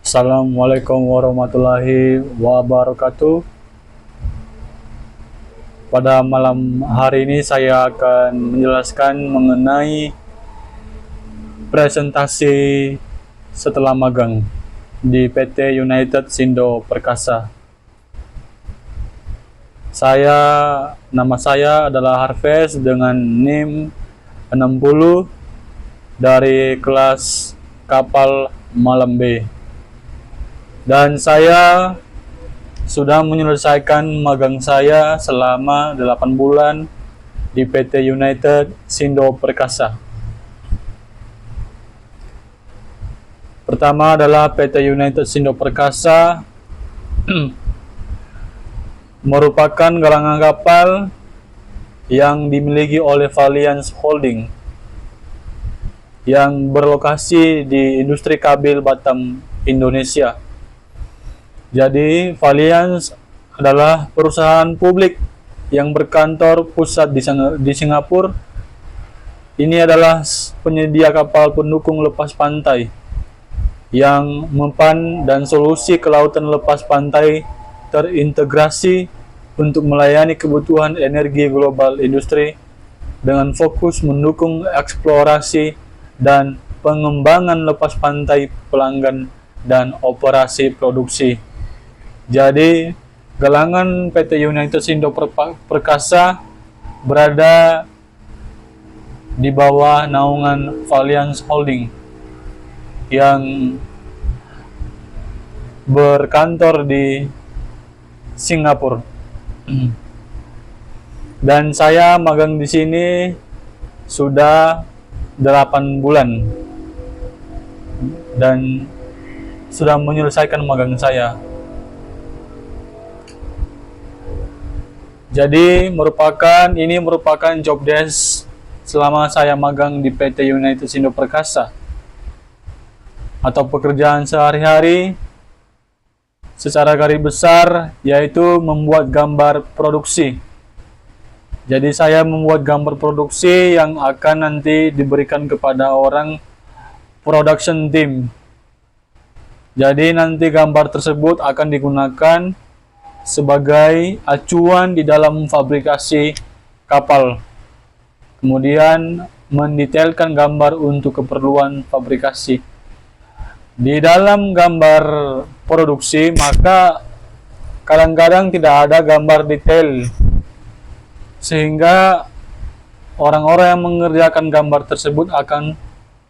Assalamualaikum warahmatullahi wabarakatuh. Pada malam hari ini saya akan menjelaskan mengenai presentasi setelah magang di PT United Sindo Perkasa. Nama saya adalah Harvest dengan NIM 60 dari kelas kapal Malam B. Dan saya sudah menyelesaikan magang saya selama 8 bulan di PT United Sindo Perkasa. Pertama adalah PT United Sindo Perkasa merupakan galangan kapal yang dimiliki oleh Valiance Holding yang berlokasi di industri kabel Batam, Indonesia. Jadi, Valiance adalah perusahaan publik yang berkantor pusat di Singapura. Ini adalah penyedia kapal pendukung lepas pantai yang mempan dan solusi kelautan lepas pantai terintegrasi untuk melayani kebutuhan energi global industri dengan fokus mendukung eksplorasi dan pengembangan lepas pantai pelanggan dan operasi produksi. Jadi, galangan PT United Sindo Perkasa berada di bawah naungan Valiance Holding yang berkantor di Singapura. Dan saya magang di sini sudah 8 bulan dan sudah menyelesaikan magang saya. Jadi ini merupakan job desk selama saya magang di PT United Sindo Perkasa, atau pekerjaan sehari-hari secara garis besar yaitu membuat gambar produksi. Jadi saya membuat gambar produksi yang akan nanti diberikan kepada orang production team. Jadi nanti gambar tersebut akan digunakan sebagai acuan di dalam fabrikasi kapal. Kemudian mendetailkan gambar untuk keperluan fabrikasi. Di dalam gambar produksi, maka kadang-kadang tidak ada gambar detail, sehingga orang-orang yang mengerjakan gambar tersebut akan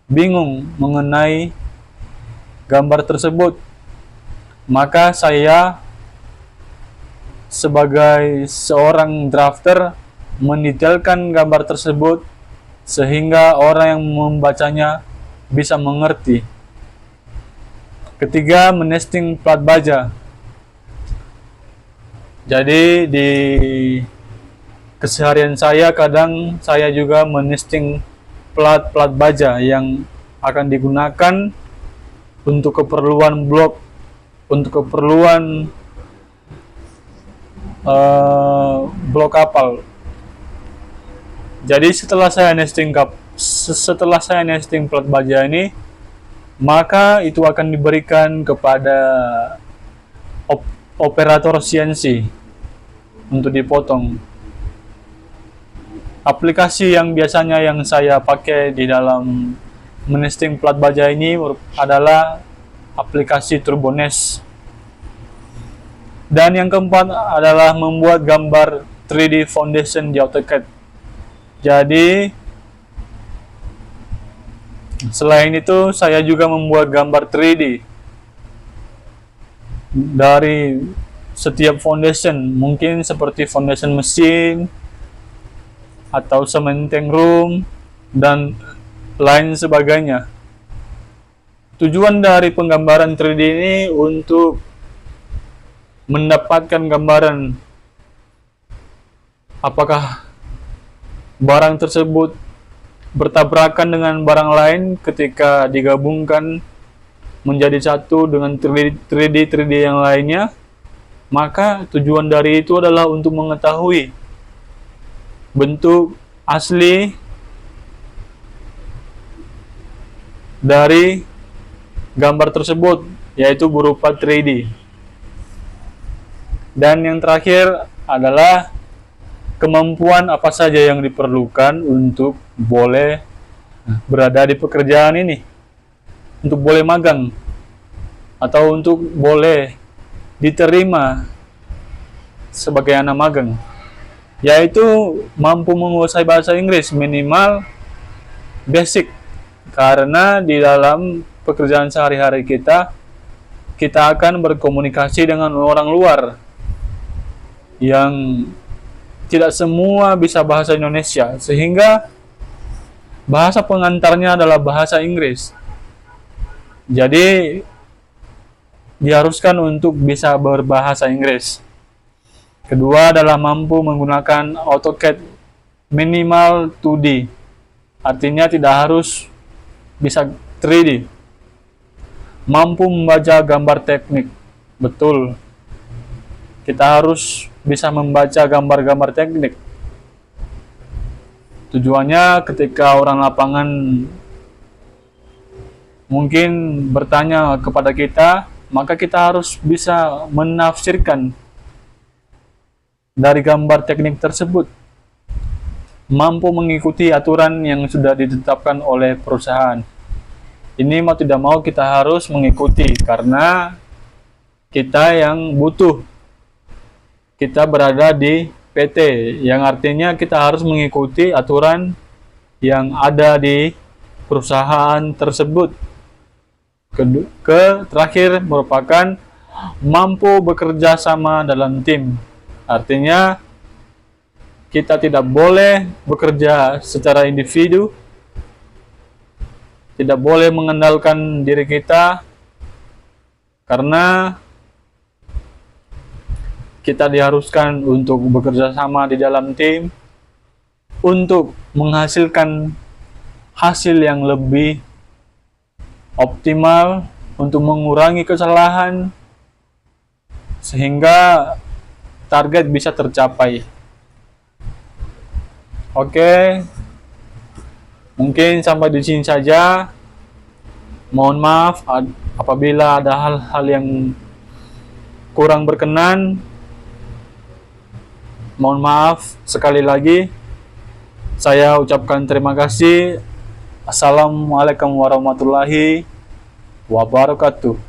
bingung mengenai gambar tersebut. Maka saya sebagai seorang drafter mendetailkan gambar tersebut sehingga orang yang membacanya bisa mengerti. Ketiga, menesting plat baja. Jadi di keseharian saya kadang saya juga menesting plat baja yang akan digunakan untuk keperluan blok, untuk keperluan blok kapal. Jadi setelah saya nesting plat baja ini, maka itu akan diberikan kepada operator CNC untuk dipotong. Aplikasi yang biasanya yang saya pakai di dalam menesting plat baja ini adalah aplikasi Turbones. Dan yang keempat adalah membuat gambar 3D foundation di AutoCAD. Jadi selain itu saya juga membuat gambar 3D dari setiap foundation, mungkin seperti foundation mesin atau cementing room dan lain sebagainya. Tujuan dari penggambaran 3D ini untuk mendapatkan gambaran apakah barang tersebut bertabrakan dengan barang lain ketika digabungkan menjadi satu dengan 3D yang lainnya. Maka tujuan dari itu adalah untuk mengetahui bentuk asli dari gambar tersebut yaitu berupa 3D. Dan yang terakhir adalah kemampuan apa saja yang diperlukan untuk boleh berada di pekerjaan ini, untuk boleh magang, atau untuk boleh diterima sebagai anak magang, yaitu mampu menguasai bahasa Inggris minimal basic, karena di dalam pekerjaan sehari-hari kita akan berkomunikasi dengan orang luar yang tidak semua bisa bahasa Indonesia, sehingga bahasa pengantarnya adalah bahasa Inggris. Jadi diharuskan untuk bisa berbahasa Inggris. Kedua adalah mampu menggunakan AutoCAD minimal 2D, artinya tidak harus bisa 3D. Mampu membaca gambar teknik, betul, kita harus bisa membaca gambar-gambar teknik. Tujuannya ketika orang lapangan mungkin bertanya kepada kita, maka kita harus bisa menafsirkan dari gambar teknik tersebut. Mampu mengikuti aturan yang sudah ditetapkan oleh perusahaan. Ini mau tidak mau kita harus mengikuti, karena kita yang butuh. Kita berada di PT, yang artinya kita harus mengikuti aturan yang ada di perusahaan tersebut. Terakhir merupakan mampu bekerja sama dalam tim. Artinya kita tidak boleh bekerja secara individu, tidak boleh mengandalkan diri kita, karena kita diharuskan untuk bekerja sama di dalam tim untuk menghasilkan hasil yang lebih optimal, untuk mengurangi kesalahan sehingga target bisa tercapai. Oke, mungkin sampai di sini saja. Mohon maaf apabila ada hal-hal yang kurang berkenan. Mohon maaf sekali lagi. Saya ucapkan terima kasih. Assalamualaikum warahmatullahi wabarakatuh.